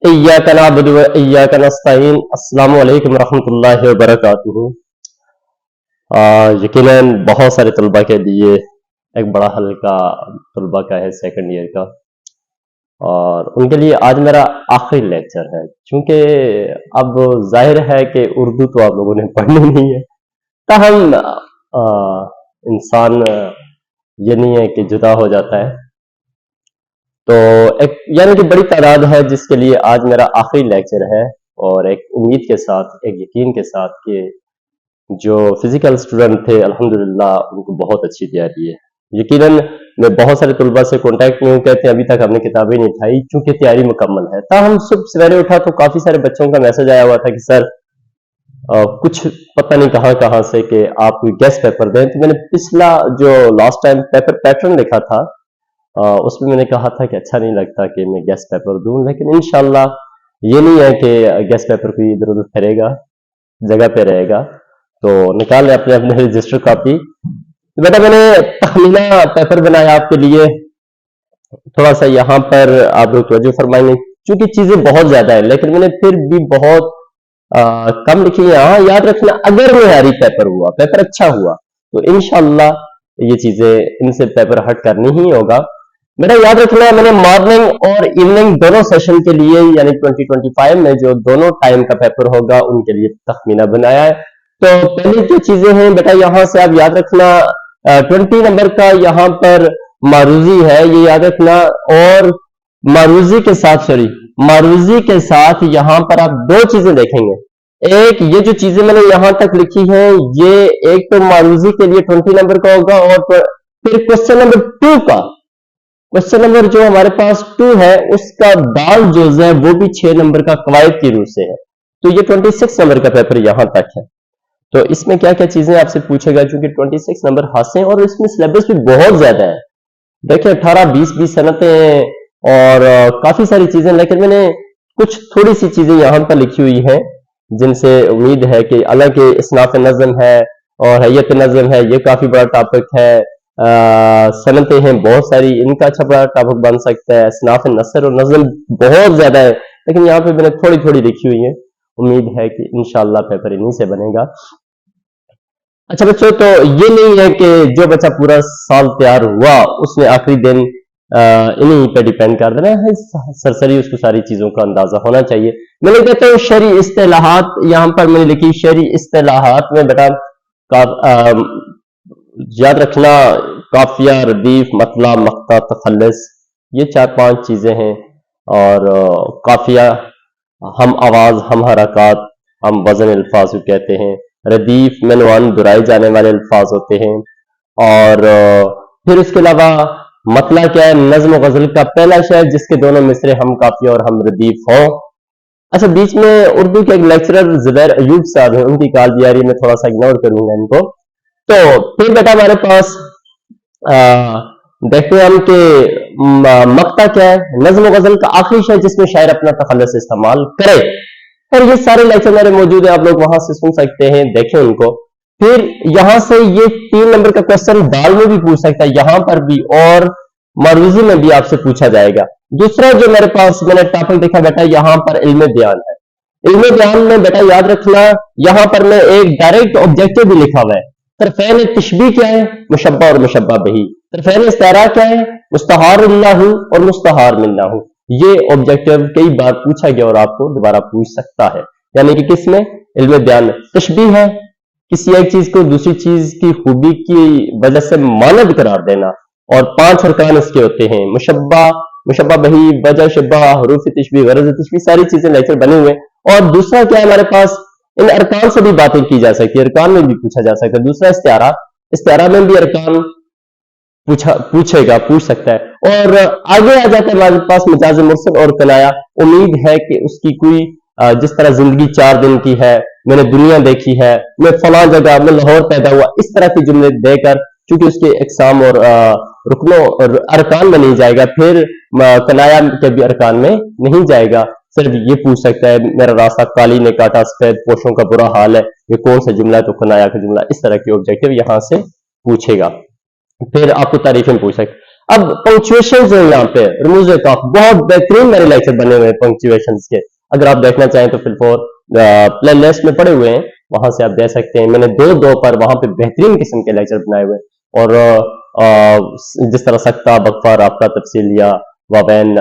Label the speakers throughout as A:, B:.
A: इय्याक नअबुदु व इय्याक नस्तईन। अस्सलामु अलैकुम रहमतुल्लाहि व बरकातुहू। यकीनन बहुत सारे तलबा के लिए एक बड़ा हल्का तलबा का है सेकंड ईयर का, और उनके लिए आज मेरा आखिरी लेक्चर है। क्योंकि अब जाहिर है कि उर्दू तो आप लोगों ने पढ़नी नहीं है, ताहम इंसान ये नहीं है कि जुदा हो जाता है, तो एक यानी कि बड़ी तादाद है जिसके लिए आज मेरा आखिरी लेक्चर है। और एक उम्मीद के साथ, एक यकीन के साथ कि जो फिजिकल स्टूडेंट थे अल्हम्दुलिल्लाह उनको बहुत अच्छी तैयारी है। यकीनन मैं बहुत सारे तलबा से कांटेक्ट में हूँ, कहते हैं अभी तक हमने किताबें नहीं उठाई क्योंकि तैयारी मुकम्मल है। हम सुबह सवेरे उठा तो काफी सारे बच्चों का मैसेज आया हुआ था कि सर कुछ पता नहीं कहाँ कहाँ से कि आप गेस्ट पेपर दें। तो मैंने पिछला जो लास्ट टाइम पेपर पैटर्न लिखा था उसमें मैंने कहा था कि अच्छा नहीं लगता कि मैं गेस्ट पेपर दूं, लेकिन इंशाल्लाह ये नहीं है कि गेस्ट पेपर कोई इधर उधर करेगा, जगह पे रहेगा। तो निकाल ले अपने अपने रजिस्टर कॉपी। तो बेटा मैंने तखमीना पेपर बनाया आपके लिए, थोड़ा सा यहाँ पर आप लोग तवज्जो फरमाएंगे क्योंकि चीजें बहुत ज्यादा है, लेकिन मैंने फिर भी बहुत कम लिखी है। हाँ याद रखना, अगर मेयारी पेपर हुआ, पेपर अच्छा हुआ, तो इंशाल्लाह ये चीजें इनसे पेपर हट करनी ही होगा। मेरा याद रखना, मैंने मॉर्निंग और इवनिंग दोनों सेशन के लिए यानी 2025 में जो दोनों टाइम का पेपर होगा उनके लिए तखमीना बनाया है। तो पहली जो चीजें हैं बेटा, यहां से आप याद रखना 20 नंबर का यहाँ पर मारूजी है, ये याद रखना। और मारूजी के साथ मारूजी के साथ यहाँ पर आप दो चीजें देखेंगे। एक, ये जो चीजें मैंने यहां तक लिखी है, ये एक तो मारूजी के लिए 20 नंबर का होगा, और फिर क्वेश्चन नंबर 2 का, क्वेश्चन नंबर जो हमारे पास 2 है उसका दाल जो है वो भी 6 नंबर का कवायद की रूह से है। तो ये 26 नंबर का पेपर यहां तक है। तो इसमें क्या क्या चीजें आपसे पूछेगा, क्योंकि 26 नंबर हासिल और इसमें सिलेबस भी बहुत ज्यादा है। देखिए 18-20 सनतें हैं और काफी सारी चीजें, लेकिन मैंने कुछ थोड़ी सी चीजें यहां पर लिखी हुई है जिनसे उम्मीद है कि अलग इसनाफ नज़म है और हैयत नज़म है, ये काफी बड़ा टॉपिक है। सनतें हैं बहुत सारी, इनका अच्छा बड़ा टॉपिक बन सकता है। इसनाफ नसर और नज़म बहुत ज्यादा है, लेकिन यहाँ पे मैंने थोड़ी थोड़ी लिखी हुई है। उम्मीद है कि इंशाल्लाह पेपर इन्हीं से बनेगा। अच्छा बच्चों, तो ये नहीं है कि जो बच्चा पूरा साल तैयार हुआ उसने आखिरी दिन इन्हीं पे डिपेंड कर देना है। सरसरी उसको सारी चीजों का अंदाजा होना चाहिए। मैंने कहता हूँ शरी इस्तेलाहात, यहाँ पर मैंने लिखी शरी इस्तेलाहात में बेटा याद रखना काफिया, रदीफ, मतला, मक्ता, तखल्लुस, ये 4-5 चीजें हैं। और काफिया हम आवाज, हम हरकत, हम वजन अल्फाज को कहते हैं। रदीफ मेनवान दुराए जाने वाले अल्फाज होते हैं। और फिर उसके अलावा मतला क्या है, नज्म गजल का पहला शेर जिसके दोनों मिसरे हम काफिया और हम रदीफ हो। अच्छा, बीच में उर्दू के एक लेक्चरर जुबैर अयूब साहब हैं, उनकी कॉल जारी में थोड़ा सा इग्नोर करूंगा इनको। तो फिर बेटा हमारे पास देखते हैं हम कि मक्ता क्या है, नज्म गजल का आखिरी शेर जिसमें शायर अपना तखल्लुस इस्तेमाल करे। और ये सारे लेक्चर मेरे मौजूद है, आप लोग वहां से सुन सकते हैं, देखें उनको। फिर यहां से ये 3 नंबर का क्वेश्चन दाल में भी पूछ सकता है, यहां पर भी, और मरूजी में भी आपसे पूछा जाएगा। दूसरा जो मेरे पास मैंने टॉपिक देखा बेटा, यहां पर इल्म बयान है। इल्म बयान में बेटा याद रखना, यहां पर मैं एक डायरेक्ट ऑब्जेक्टिव भी लिखा हुआ है। तरफैन तशबीह क्या है, मुशब्बा और मुशब्बा बही। तरफैन इस्तिआरा क्या है, मुस्तहार मिन्नाहु और मुस्तहार मिन्नाहु। ये ऑब्जेक्टिव कई बार पूछा गया और आपको दोबारा पूछ सकता है। यानी कि किसमें, इल्म बयान में। तशबीह है किसी एक चीज को दूसरी चीज की खूबी की वजह से मानद करार देना, और 5 अरकान इसके होते हैं। मुशब्बा, मुशब्बा बही, वजह शब्बा, हरूफ तशबीह, गरज तशबीह, सारी चीजें लेक्चर बने हुए। और दूसरा क्या है हमारे पास, इन अरकान से भी बातें की जा सकती है, अरकान में भी पूछा जा सकता है। दूसरा इस्तिआरा, इस्तिआरा में भी अरकान पूछ सकता है। और आगे आ जाता है हमारे पास मजाज मुरसल और कनाया। उम्मीद है कि उसकी कोई जिस तरह जिंदगी 4 दिन की है, मैंने दुनिया देखी है, मैं फला जगह, मैं लाहौर पैदा हुआ, इस तरह की जुमले देकर, चूंकि उसके एग्जाम और रुकनों और अरकान में नहीं जाएगा, फिर कनाया के भी अरकान में नहीं जाएगा। सिर्फ ये पूछ सकता है मेरा रास्ता काली ने काटा, सफेद पोशों का बुरा हाल है, ये कौन सा जुमला है, तो कनाया का जुमला। इस तरह के ऑब्जेक्टिव यहां से पूछेगा। फिर आपको तारीफें पूछ सकते। अब पंक्चुएशन जो यहाँ पे रमूज काफ, बहुत बेहतरीन मेरे लेक्चर बने हुए हैं पंक्चुएशन के, अगर आप देखना चाहें तो फिल4 प्ले लिस्ट में पड़े हुए हैं, वहां से आप देख सकते हैं। मैंने दो पर वहां पे बेहतरीन किस्म के लेक्चर बनाए हुए हैं। और जिस तरह सकता, बकफा, राब्ता, तफसीलिया, वाबैन,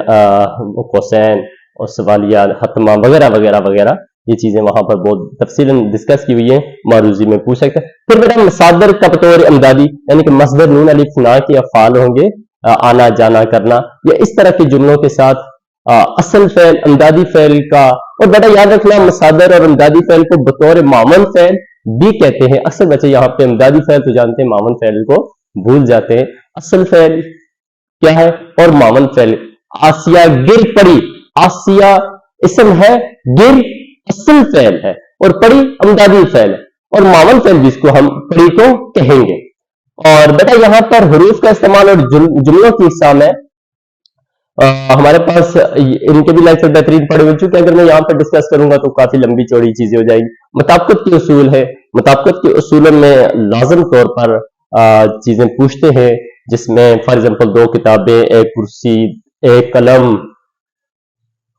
A: कोसैन और सवालिया, हतमा वगैरह वगैरह वगैरह, ये चीजें वहां पर बहुत तफसीलन डिस्कस की हुई है, मारूजी में पूछ सकते हैं। फिर बेटा मसादर का बतौर अमदादी, यानी कि मसदर नून अलिफ ना के अफ़ाल होंगे, आना जाना करना, या इस तरह के जुमलों के साथ असल फेल, अमदादी फेल का। और बेटा याद रखना मसादर और अमदादी फेल को बतौर मामन फेल भी कहते हैं। अक्सर बच्चे यहाँ पे अमदादी फेल तो जानते हैं, मामन फेल को भूल जाते हैं। असल फेल क्या है और मामन फेल? आसिया गिर पड़ी, आसिया इसम है, गिर असल फेल है, और पड़ी अमदादी फेल है, और मामन फेल जिसको हम पड़ी को कहेंगे। और बेटा यहाँ पर हरूफ का इस्तेमाल और जुमलों की इकसाम है। हमारे पास इनके भी लेक्चर बेहतरीन पड़े हुए, चूंकि अगर मैं यहाँ पर डिस्कस करूंगा तो काफी लंबी चौड़ी चीजें हो जाएगी। मुताबिकत के उसूल है, मुताबिकत के उसूलों में लाजम तौर पर चीजें पूछते हैं, जिसमें फॉर एग्जांपल 2 किताबें, 1 कुर्सी, 1 कलम,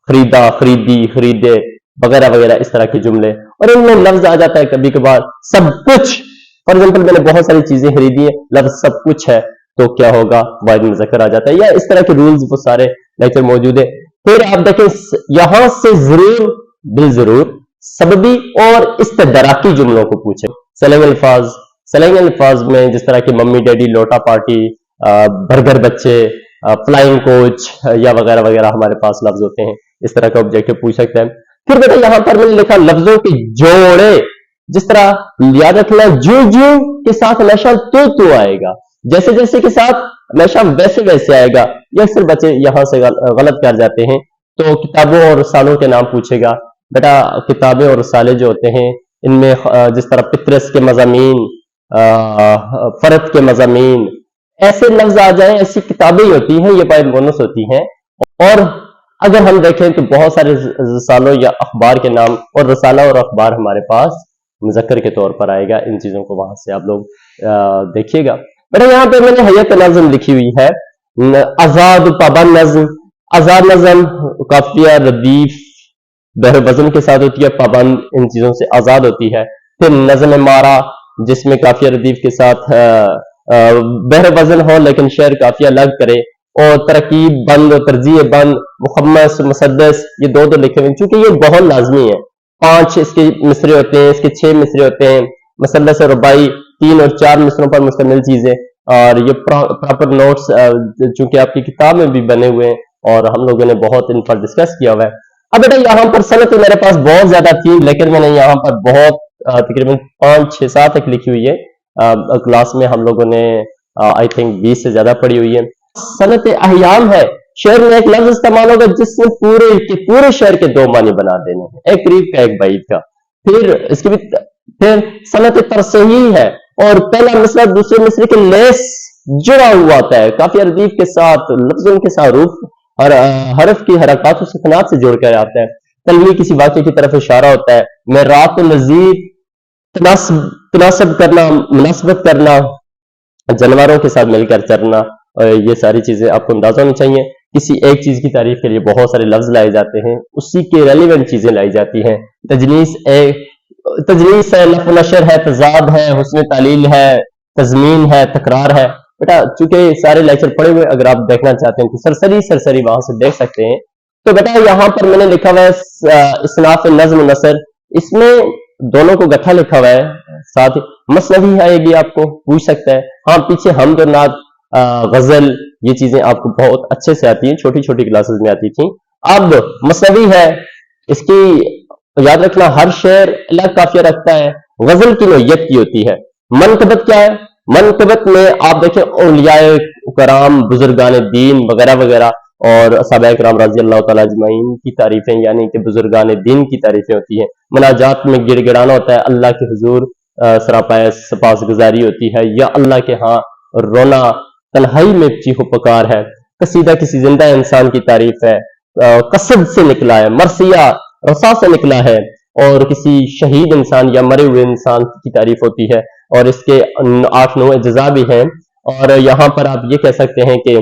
A: खरीदा, खरीदी, खरीदे वगैरह वगैरह, इस तरह के जुमले। और इनमें लफ्ज आ जाता है कभी कभार सब कुछ। फॉर एग्जांपल मैंने बहुत सारी चीजें खरीदी है, लफ्ज सब कुछ है तो क्या होगा, वाहिद मुज़क्कर आ जाता है, या इस तरह के रूल्स वो सारे लेक्चर मौजूद है। फिर आप देखें यहां से जरूर बिल जरूर सबबी और इस्तदराकी जुमलों को पूछे। सलंग अल्फाज, सलंग अल्फाज में जिस तरह के मम्मी डैडी, लोटा पार्टी, बर्गर बच्चे, फ्लाइंग कोच या वगैरह वगैरह हमारे पास लफ्ज होते हैं, इस तरह का ऑब्जेक्टिव पूछ सकते हैं। फिर बेटा यहां पर मैंने लिखा लफ्जों के जोड़े, जिस तरह याद रखना जू जू के साथ हमेशा तो आएगा, जैसे जैसे के साथ हमेशा वैसे वैसे आएगा। ये अक्सर बच्चे यहां से गलत कर जाते हैं। तो किताबों और रसालों के नाम पूछेगा। बेटा किताबें और रसाले जो होते हैं इनमें जिस तरह पितरस के मज़ामीन, फरद के मज़ामीन, ऐसे लफ्ज आ जाए, ऐसी किताबें होती हैं, ये फाइल बोनस होती हैं। और अगर हम देखें तो बहुत सारे रसालों या अखबार के नाम, और रसाला और अखबार हमारे पास मुज़क्कर के तौर पर आएगा। इन चीजों को वहां से आप लोग देखिएगा। बेटा यहाँ पे मैंने हयत नज़्म लिखी हुई है, आजाद, पाबंद नज़्म। आजाद नज़्म काफिया, रदीफ, बहर वजन के साथ होती है, पाबंद इन चीजों से आजाद होती है। फिर नज़्म मारा, जिसमें काफिया रदीफ के साथ बहर वजन हो लेकिन शेर काफिया अलग करे। और तरकीब बंद, तरजीह बंद, मुखम्मस, मुसद्दस, ये दो लिखे हुए, चूंकि ये बहुत लाजमी है। 5 इसके मिसरे होते हैं, इसके 6 मिसरे होते हैं। मुसल्लस और रुबाई 3 और 4 मिसरों पर मुश्तमिल चीजें। और ये प्रॉपर नोट्स चूंकि आपकी किताब में भी बने हुए हैं और हम लोगों ने बहुत इन पर डिस्कस किया हुआ है। अब बेटा यहाँ पर सनत मेरे पास बहुत ज्यादा थी, लेकिन मैंने यहाँ पर बहुत तकरीबन 5, 6, 7 तक लिखी हुई है। क्लास में हम लोगों ने आई थिंक 20 से ज्यादा पढ़ी हुई है। सनत अहयाम है, शेर में एक लफ्ज इस्तेमाल होगा जिसने पूरे शेर के 2 मानी बना देने हैं, एक करीब का एक बाईद का। फिर इसके भी फिर सनत तरसही है, और पहला मिसरा दूसरे मिसरे के लेस जुड़ा हुआ आता है, काफी रदीफ के साथ, लफ्जों के साथ, रूफ और हरफ की हरकत सुकनात से जोड़कर आता है। तलवी किसी वाक्य की तरफ इशारा होता है। मैं रात नजीर, तनासब करना, मुनासबत करना, जानवरों के साथ मिलकर चरना, ये सारी चीजें आपको अंदाजा होनी चाहिए। किसी एक चीज की तारीफ के लिए बहुत सारे लफ्ज लाए जाते हैं, उसी के रेलिवेंट चीजें लाई जाती हैं। तजलीस है, लफ नशर है, तजाद है, हुस्न तालील है, तजमीन है, तकरार है। बेटा चूंकि सारे लेक्चर पढ़े हुए, अगर आप देखना चाहते हैं तो सरसरी वहां से देख सकते हैं। तो बेटा यहाँ पर मैंने लिखा हुआ है इसनाफ नज्म नसर, इसमें दोनों को गठा लिखा हुआ है, साथ ही मसनवी आएगी, आपको पूछ सकता है। हाँ, पीछे हमद और नात, गजल, ये चीजें आपको बहुत अच्छे से आती हैं, छोटी छोटी क्लासेस में आती थी। अब मसनवी है, इसकी याद रखना हर शेर अलग काफिया रखता है, गजल की नोयत की होती है। मनकबत क्या है? मनकबत में आप देखें औलियाए कराम, बुजुर्गान दीन वगैरह वगैरह और सहाबा किराम रज़ी अल्लाह तआला अजमईन की तारीफें, यानी कि बुजुर्गान दीन की तारीफें होती हैं। मुनाजात में गिड़गिड़ाना होता है, अल्लाह के हुजूर सरापाए सपासगुजारी होती है, या अल्लाह के यहाँ रोना, तन्हाई में चीखो पुकार है। कसीदा किसी जिंदा इंसान की तारीफ है, कसद से निकला है, मरसिया रसा से निकला है, और किसी शहीद इंसान या मरे हुए इंसान की तारीफ होती है। और इसके 8-9 अज्जा भी हैं। और यहाँ पर आप ये कह सकते हैं कि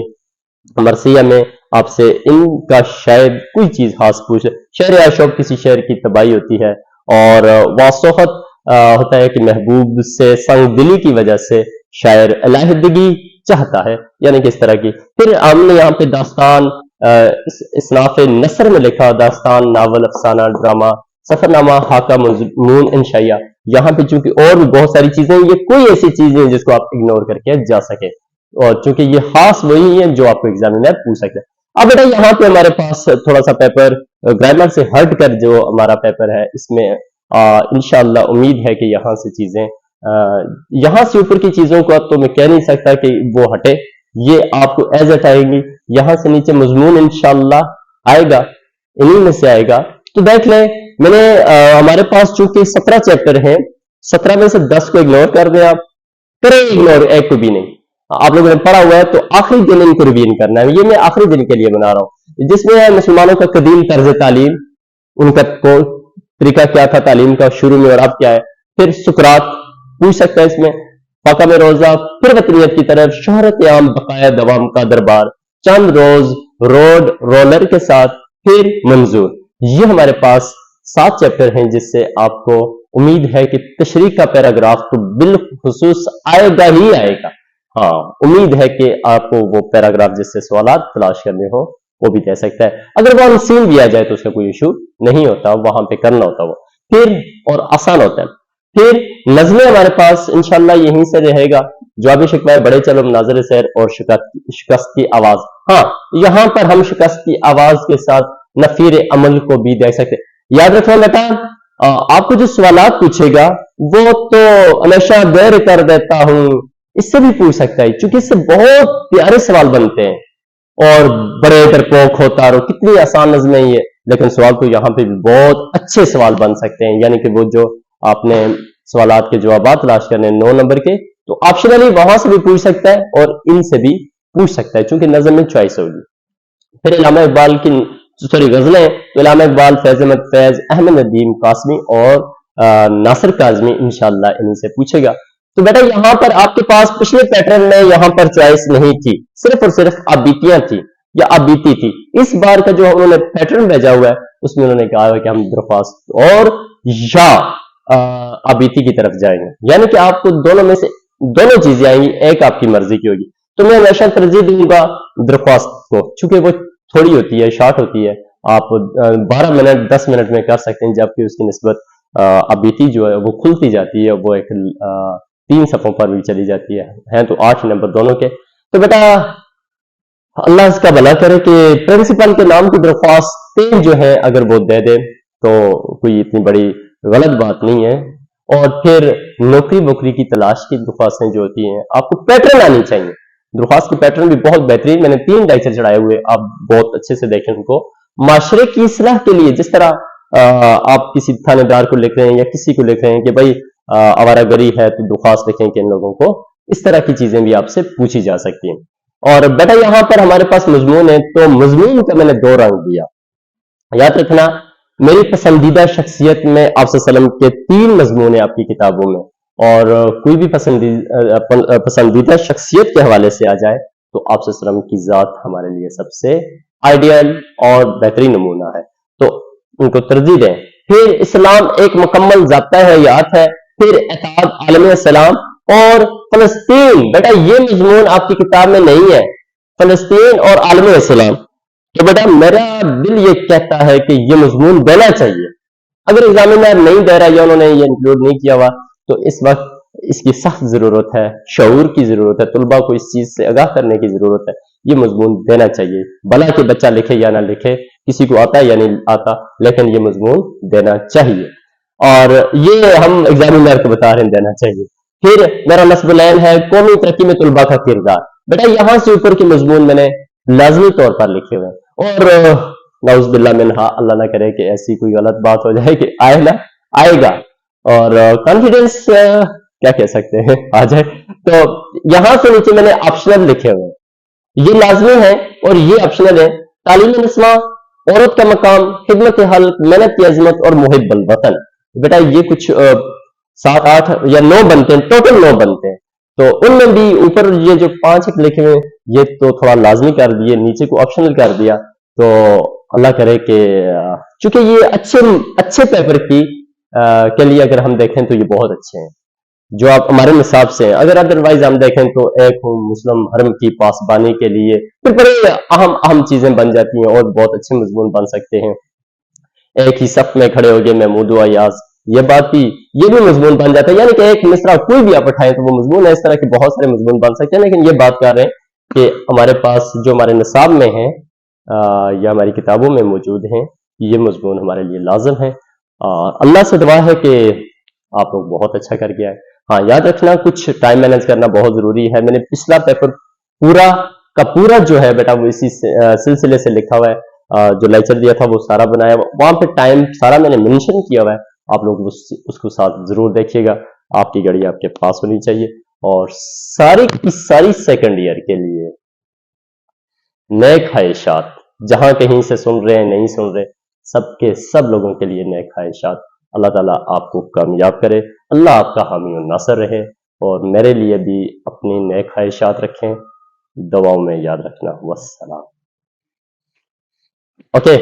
A: मरसिया में आपसे इनका शायद कोई चीज खास पूछे। शहर आशोक किसी शहर की तबाही होती है और वासोहत होता है कि महबूब से संग दिली की वजह से शायर अलहदगी चाहता है, यानी कि इस तरह की। फिर हमने यहाँ पे दास्तान इसनाफ नसर में लिखा, दास्तान, नावल, अफसाना, ड्रामा, सफरनामा, हाका, मजमून, इंशाइया। यहाँ पे चूंकि और भी बहुत सारी चीजें, ये कोई ऐसी चीज नहीं जिसको आप इग्नोर करके जा सके, और चूंकि ये खास वही है जो आपको एग्जामिनर पूछ सकते हैं। अब बेटा यहाँ पे हमारे पास थोड़ा सा पेपर ग्रामर से हट कर जो हमारा पेपर है, इसमें इंशाअल्लाह उम्मीद है कि यहाँ से चीजें यहाँ से ऊपर की चीजों को तो मैं कह नहीं सकता कि वो हटे, ये आपको एज एट आएंगी। यहाँ से नीचे मजमून इंशाअल्लाह आएगा, इन्हीं में से आएगा। तो देख लें, मैंने हमारे पास चूंकि 17 चैप्टर हैं, 17 में से 10 को इग्नोर कर दें आप, करें इग्नोर, एक को भी नहीं। आप लोगों ने पढ़ा हुआ है तो आखिरी दिन इनको रिवीजन करना है। ये मैं आखिरी दिन के लिए बना रहा हूँ, जिसमें है मुसलमानों का कदीम तर्ज तालीम, उनका तरीका क्या था तालीम का शुरू में और अब क्या है। फिर सुकरात पूछ सकता है इसमें, फाका में रोजा, फिर वतनियत की तरफ, शोहरत आम, बकाया दवाम का दरबार, चंद रोज, रोड रोलर के साथ, फिर मंजूर। ये हमारे पास 7 चैप्टर हैं, जिससे आपको उम्मीद है कि तशरीह का पैराग्राफ तो बिलखुसूस आएगा ही आएगा। हाँ, उम्मीद है कि आपको वो पैराग्राफ जिससे सवालात तलाश करने हो वो भी दे सकता है। अगर वो अनसीन दिया जाए तो उसका कोई इशू नहीं होता, वहां पे करना होता वो फिर, और आसान होता है। फिर नज़में हमारे पास इंशाल्लाह यहीं से रहेगा, जवाबी शिकवा, बड़े चलो, मनाज़र सैर और शिकस्त की आवाज। हाँ, यहाँ पर हम शिकस्त की आवाज के साथ नफीर अमल को भी देख सकते। याद रखना बेटा, आपको जो सवालात पूछेगा वो तो हमेशा देर कर देता हूं, इससे भी पूछ सकता है, क्योंकि इससे बहुत प्यारे सवाल बनते हैं। और बड़े डरपोक होता रहो, कितनी आसान नज़में ये, लेकिन सवाल तो यहाँ पे भी बहुत अच्छे सवाल बन सकते हैं। यानी कि वो जो आपने सवालात के जवाब तलाश करने 9 नंबर के, तो ऑप्शनली वहां से भी पूछ सकता है और इनसे भी पूछ सकता है, चूंकि नज़म में चॉइस होगी। फिर इलामा इकबाल की गजलें, तो इलामा इकबाल, फैज अहमद फैज, अहमद नदीम कासमी और नासिर काजमी इंशाल्लाह इन्हीं से पूछेगा। तो बेटा यहाँ पर आपके पास पिछले पैटर्न में यहाँ पर चॉइस नहीं थी, सिर्फ और सिर्फ आबीतियां थी या आबीती थी। इस बार का जो उन्होंने पैटर्न भेजा हुआ है उसमें उन्होंने कहा है कि हम दरख्वास्त और या आबीती की तरफ जाएंगे, यानी कि आपको दोनों में से दोनों चीजें आएंगी, एक आपकी मर्जी की होगी। तो मैं हमेशा तरजीह दूंगा दरख्वास्त को, चूंकि वो थोड़ी होती है, शॉर्ट होती है, आप 12 मिनट 10 मिनट में कर सकते हैं, जबकि उसकी निस्बत आबीती जो है वो खुलती जाती है, वो एक 3 सफ़ों पर भी चली जाती है तो 8 नंबर दोनों के। तो बेटा अल्लाह इसका भला करे कि प्रिंसिपल के नाम की दरख्वास्तें जो है अगर वो दे दे तो कोई इतनी बड़ी गलत बात नहीं है। और फिर नौकरी वोकरी की तलाश की दरख्वास्तें जो होती हैं, आपको पैटर्न आनी चाहिए। दरख्वास्त के पैटर्न भी बहुत बेहतरीन, मैंने 3 लेक्चर चढ़ाए हुए, आप बहुत अच्छे से देखें उनको। माशरे की इस्लाह के लिए, जिस तरह आप किसी थानेदार को लिख रहे हैं या किसी को लिख रहे हैं कि भाई आवारागरी है तो दरख्वास्त लिखें कि इन लोगों को, इस तरह की चीजें भी आपसे पूछी जा सकती हैं। और बेटा यहाँ पर हमारे पास मजमून है, तो मजमून का मैंने 2 रंग दिया। याद रखना, मेरी पसंदीदा शख्सियत में आप सल्लम के 3 मजमून है आपकी किताबों में, और कोई भी पसंदीदा शख्सियत के हवाले से आ जाए तो आप सल्लम की जात हमारे लिए सबसे आइडियल और बेहतरीन नमूना है, तो उनको तरजीह दें। फिर इस्लाम एक मुकम्मल ज़ाब्ता है, याद है। फिर एताद आलम सलाम और फलस्तीन, बेटा ये मजमून आपकी किताब में नहीं है, फलस्तीन और आलम सलाम। तो बेटा मेरा दिल ये कहता है कि ये मजमून देना चाहिए। अगर एग्जामिनर नहीं दे रहा या उन्होंने ये इंक्लूड नहीं किया हुआ, तो इस वक्त इसकी सख्त जरूरत है, शऊर की जरूरत है, तुलबा को इस चीज से आगाह करने की जरूरत है। ये मजमून देना चाहिए, भला कि बच्चा लिखे या ना लिखे, किसी को आता है या नहीं आता, लेकिन ये मजमून देना चाहिए। और ये हम एग्जामिनर को बता रहे हैं, देना चाहिए। फिर मेरा नस्बुलैन है, कौमी तरक्की में तुलबा का किरदार। बेटा यहां से ऊपर के मजमून मैंने लाजमी तौर पर लिखे हुए, और नाउज़ुबिल्लाह मिन्हा, अल्लाह ना करे कि ऐसी कोई गलत बात हो जाए कि आए ना आएगा, और कॉन्फिडेंस क्या कह सकते हैं आ जाए। तो यहां से नीचे मैंने ऑप्शनल लिखे हुए, ये लाजमी है और ये ऑप्शनल है। तालीम नस्मा, औरत का मकाम, खिदमत हल्क, मेहनत की अजमत और मुहिब्बुल वतन। बेटा ये कुछ 7 8 या 9 बनते हैं, टोटल 9 बनते हैं। तो उनमें भी ऊपर ये जो 5 एक लिखे हुए ये तो थोड़ा लाजमी कर दिए, नीचे को ऑप्शनल कर दिया। तो अल्लाह करे कि चूंकि ये अच्छे अच्छे पेपर के लिए अगर हम देखें तो ये बहुत अच्छे हैं जो आप हमारे निसाब से हैं। अगर अदरवाइज हम देखें तो एक मुस्लिम हरम की पासबानी के लिए फिर बड़े अहम अहम चीजें बन जाती हैं और बहुत अच्छे मजमून बन सकते हैं। एक ही सफ में खड़े हो गए महमूद अयाज, ये बात भी, ये भी मजमून बन जाता है। यानी कि एक मिसरा कोई भी आप उठाएं तो वो मजमून है। इस तरह के बहुत सारे मजमून बन सकते हैं, लेकिन ये बात कर रहे हैं कि हमारे पास जो हमारे निसाब में है या हमारी किताबों में मौजूद हैं, ये मजमून हमारे लिए लाजम है। और अल्लाह से दुआ है कि आप लोग बहुत अच्छा कर गया है। हाँ, याद रखना कुछ टाइम मैनेज करना बहुत जरूरी है। मैंने पिछला पेपर पूरा का पूरा जो है बेटा वो इसी सिलसिले से लिखा हुआ है। जो लेक्चर दिया था वो सारा बनाया, वहां पे टाइम सारा मैंने मेंशन किया हुआ है। आप लोग उसको साथ जरूर देखिएगा। आपकी घड़ी आपके पास होनी चाहिए। और सारी की सारी सेकंड ईयर के लिए नए ख्वाहिशात, जहां कहीं से सुन रहे हैं नहीं सुन रहे, सबके सब लोगों के लिए नए ख्वाहिशात। अल्लाह ताला आपको कामयाब करे, अल्लाह आपका हामी और नासर रहे। और मेरे लिए भी अपनी नए ख्वाहिशात रखें, दवाओं में याद रखना। वस्सलाम। ओके।